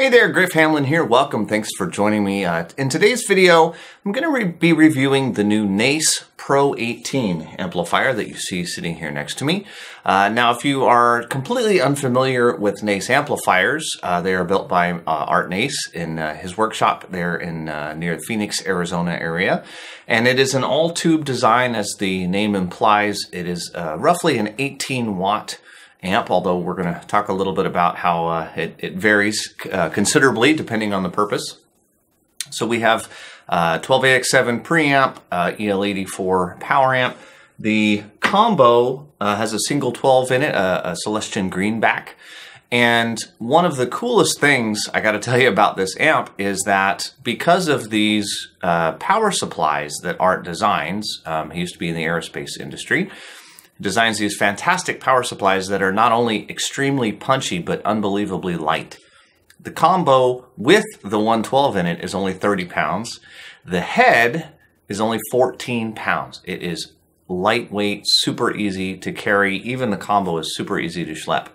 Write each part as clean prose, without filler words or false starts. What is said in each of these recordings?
Hey there, Griff Hamlin here. Welcome. Thanks for joining me. In today's video, I'm going to be reviewing the new Nace Pro-18 amplifier that you see sitting here next to me. Now, if you are completely unfamiliar with Nace amplifiers, they are built by Art Nace in his workshop there in near the Phoenix, Arizona area. And it is an all-tube design, as the name implies. It is roughly an 18-watt amp, although we're going to talk a little bit about how it varies considerably depending on the purpose. So we have 12AX7 preamp, EL84 power amp. The combo has a single 12 in it, a Celestion Greenback. And one of the coolest things I got to tell you about this amp is that because of these power supplies that Art designs, he used to be in the aerospace industry, designs these fantastic power supplies that are not only extremely punchy, but unbelievably light. The combo with the 112 in it is only 30 pounds. The head is only 14 pounds. It is lightweight, super easy to carry. Even the combo is super easy to schlep.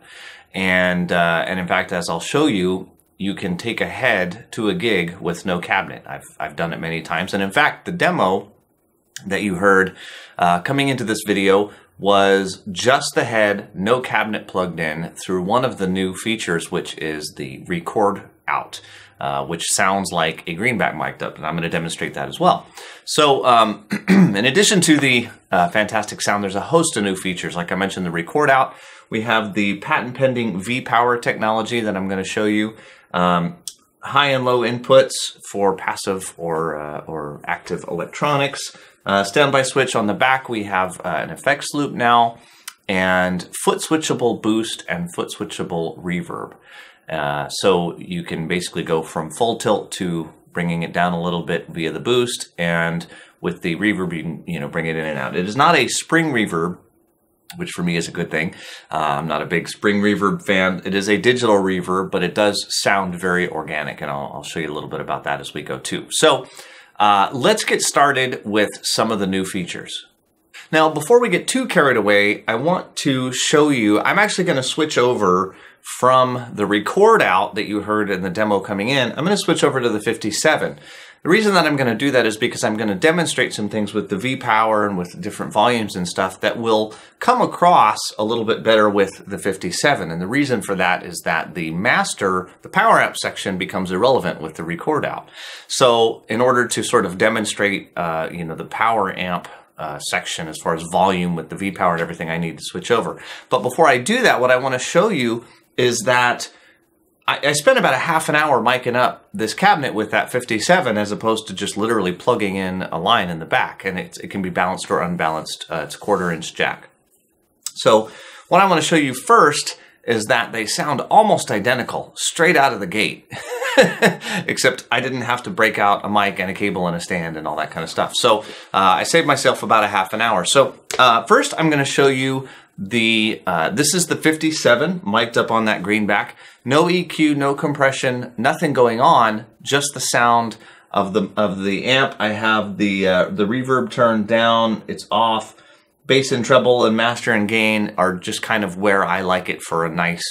And in fact, as I'll show you, you can take a head to a gig with no cabinet. I've done it many times. And in fact, the demo that you heard coming into this video was just the head, no cabinet plugged in, through one of the new features, which is the record out, which sounds like a Greenback mic'd up, and I'm going to demonstrate that as well. So in addition to the fantastic sound, there's a host of new features. Like I mentioned, the record out. We have the patent pending V-Power technology that I'm going to show you. High and low inputs for passive or active electronics. Standby switch on the back. We have an effects loop now, and foot switchable boost and foot switchable reverb. So you can basically go from full tilt to bringing it down a little bit via the boost, and with the reverb you can bring it in and out. It is not a spring reverb, which for me is a good thing. I'm not a big spring reverb fan. It is a digital reverb, but it does sound very organic, and I'll show you a little bit about that as we go too. So let's get started with some of the new features. Now, before we get too carried away, I want to show you, I'm actually going to switch over from the record out that you heard in the demo coming in. I'm going to switch over to the 57. The reason that I'm going to do that is because I'm going to demonstrate some things with the V-Power and with different volumes and stuff that will come across a little bit better with the 57. And the reason for that is that the master, the power amp section, becomes irrelevant with the record out. So in order to sort of demonstrate, the power amp section as far as volume with the V-Power and everything, I need to switch over. But before I do that, what I want to show you is that I spent about a half an hour micing up this cabinet with that 57 as opposed to just literally plugging in a line in the back, and it can be balanced or unbalanced. It's a 1/4-inch jack. So what I want to show you first is that they sound almost identical straight out of the gate, except I didn't have to break out a mic and a cable and a stand and all that kind of stuff. So I saved myself about a half an hour. So first I'm going to show you this is the 57 mic'd up on that Greenback. No EQ, no compression, nothing going on, just the sound of the amp. I have the reverb turned down, it's off. Bass and treble and master and gain are just kind of where I like it for a nice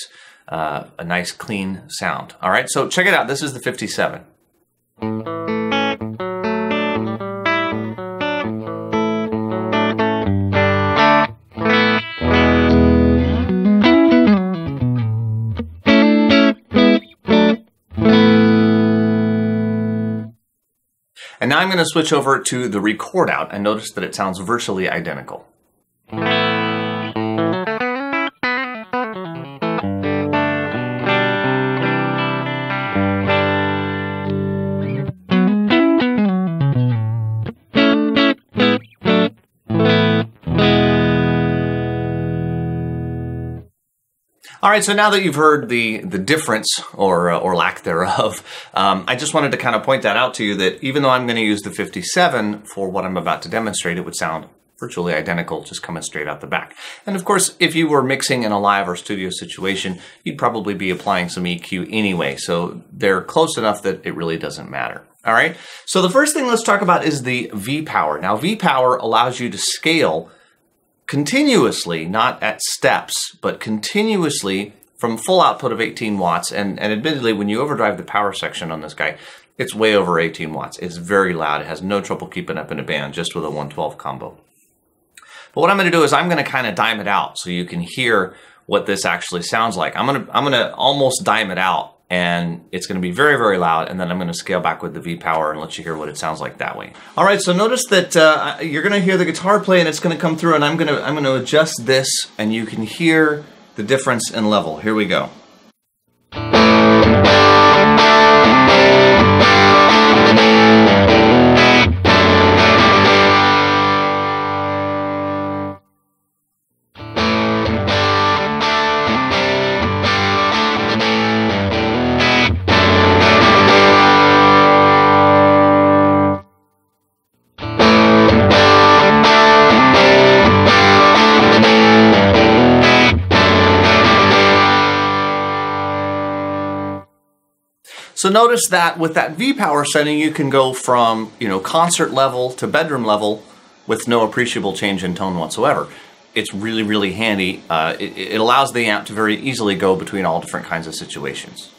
clean sound. All right, so check it out. This is the 57. And now I'm going to switch over to the record out and notice that it sounds virtually identical. All right, so now that you've heard the difference or lack thereof, I just wanted to kind of point that out to you, that even though I'm going to use the 57 for what I'm about to demonstrate, it would sound virtually identical just coming straight out the back. And of course, if you were mixing in a live or studio situation, you'd probably be applying some EQ anyway, so they're close enough that it really doesn't matter. All right, so the first thing let's talk about is the V-Power. Now, V-Power allows you to scale continuously, not at steps, but continuously from full output of 18 watts. And admittedly, when you overdrive the power section on this guy, it's way over 18 watts. It's very loud. It has no trouble keeping up in a band just with a 112 combo. But what I'm going to do is I'm going to kind of dime it out so you can hear what this actually sounds like. I'm going to almost dime it out, and it's going to be very, very loud, and then I'm going to scale back with the V-Power and let you hear what it sounds like that way. All right, so notice that you're going to hear the guitar play, and it's going to come through, and I'm going to adjust this, and you can hear the difference in level. Here we go. So notice that with that V-Power setting, you can go from, concert level to bedroom level with no appreciable change in tone whatsoever. It's really, really handy. It allows the amp to very easily go between all different kinds of situations.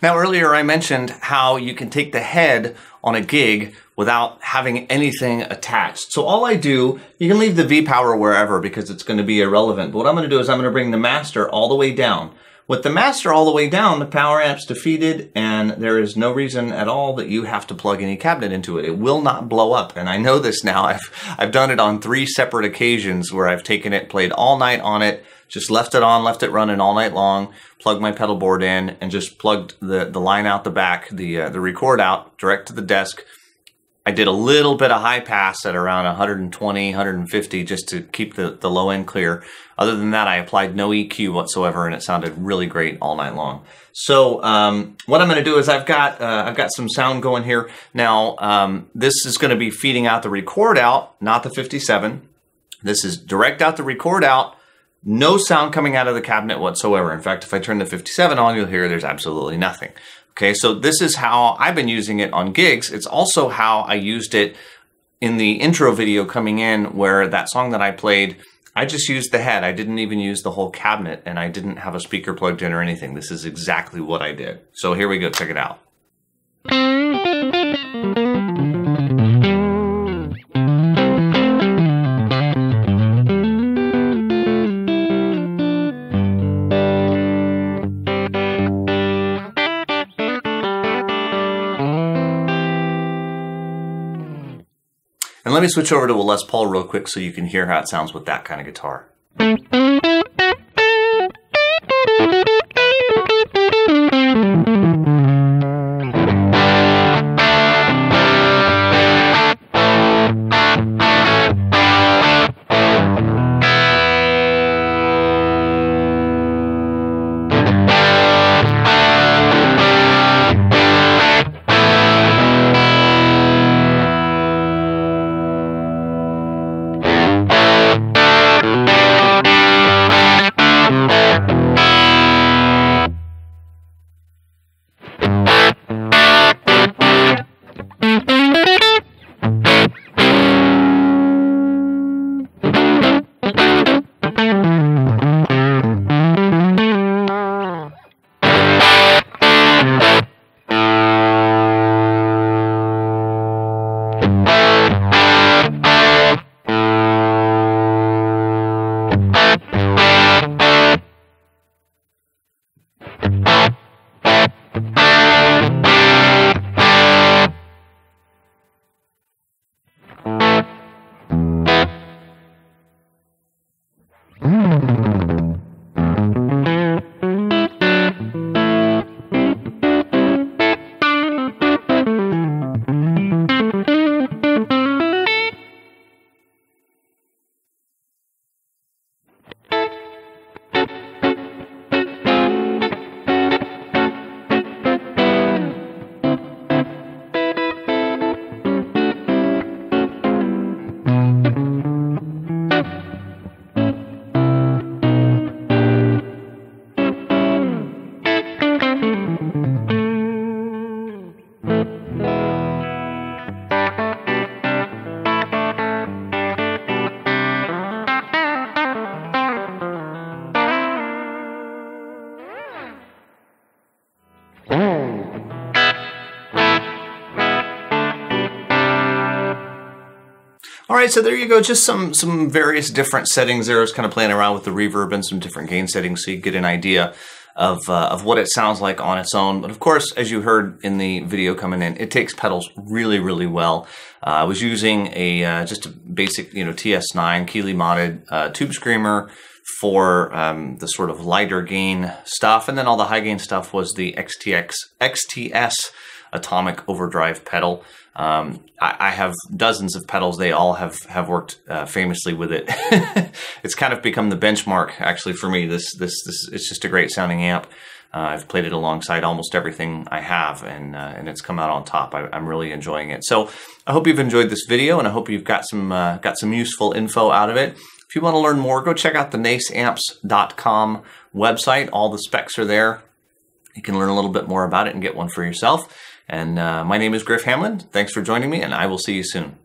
Now, earlier I mentioned how you can take the head on a gig without having anything attached. So all I do, you can leave the V-Power wherever because it's going to be irrelevant. But what I'm going to do is I'm going to bring the master all the way down. With the master all the way down, the power amp's defeated, and there is no reason at all that you have to plug any cabinet into it. It will not blow up, and I know this now. I've done it on 3 separate occasions where I've taken it, played all night on it, just left it on, left it running all night long, plugged my pedal board in, and just plugged the line out the back, the record out direct to the desk. I did a little bit of high pass at around 120, 150 just to keep the low end clear. Other than that, I applied no EQ whatsoever, and it sounded really great all night long. So what I'm going to do is I've got some sound going here. Now, this is going to be feeding out the record out, not the 57. This is direct out the record out. No sound coming out of the cabinet whatsoever. In fact, if I turn the 57 on, you'll hear there's absolutely nothing. Okay, so this is how I've been using it on gigs. It's also how I used it in the intro video coming in, where that song that I played, I just used the head. I didn't even use the whole cabinet, and I didn't have a speaker plugged in or anything. This is exactly what I did. So here we go, check it out. And let me switch over to a Les Paul real quick so you can hear how it sounds with that kind of guitar. right, so there you go. Just some various different settings there. I was kind of playing around with the reverb and some different gain settings so you get an idea of what it sounds like on its own. But of course, as you heard in the video coming in, it takes pedals really, really well. I was using just a basic, TS9 Keeley modded tube screamer for the sort of lighter gain stuff, and then all the high gain stuff was the XTS Atomic Overdrive pedal. I have dozens of pedals. They all have worked famously with it. It's kind of become the benchmark, actually, for me. This it's just a great sounding amp. I've played it alongside almost everything I have, and it's come out on top. I'm really enjoying it. So I hope you've enjoyed this video, and I hope you've got some useful info out of it. If you want to learn more, go check out the naceamps.com website. All the specs are there. You can learn a little bit more about it and get one for yourself. And my name is Griff Hamlin. Thanks for joining me, and I will see you soon.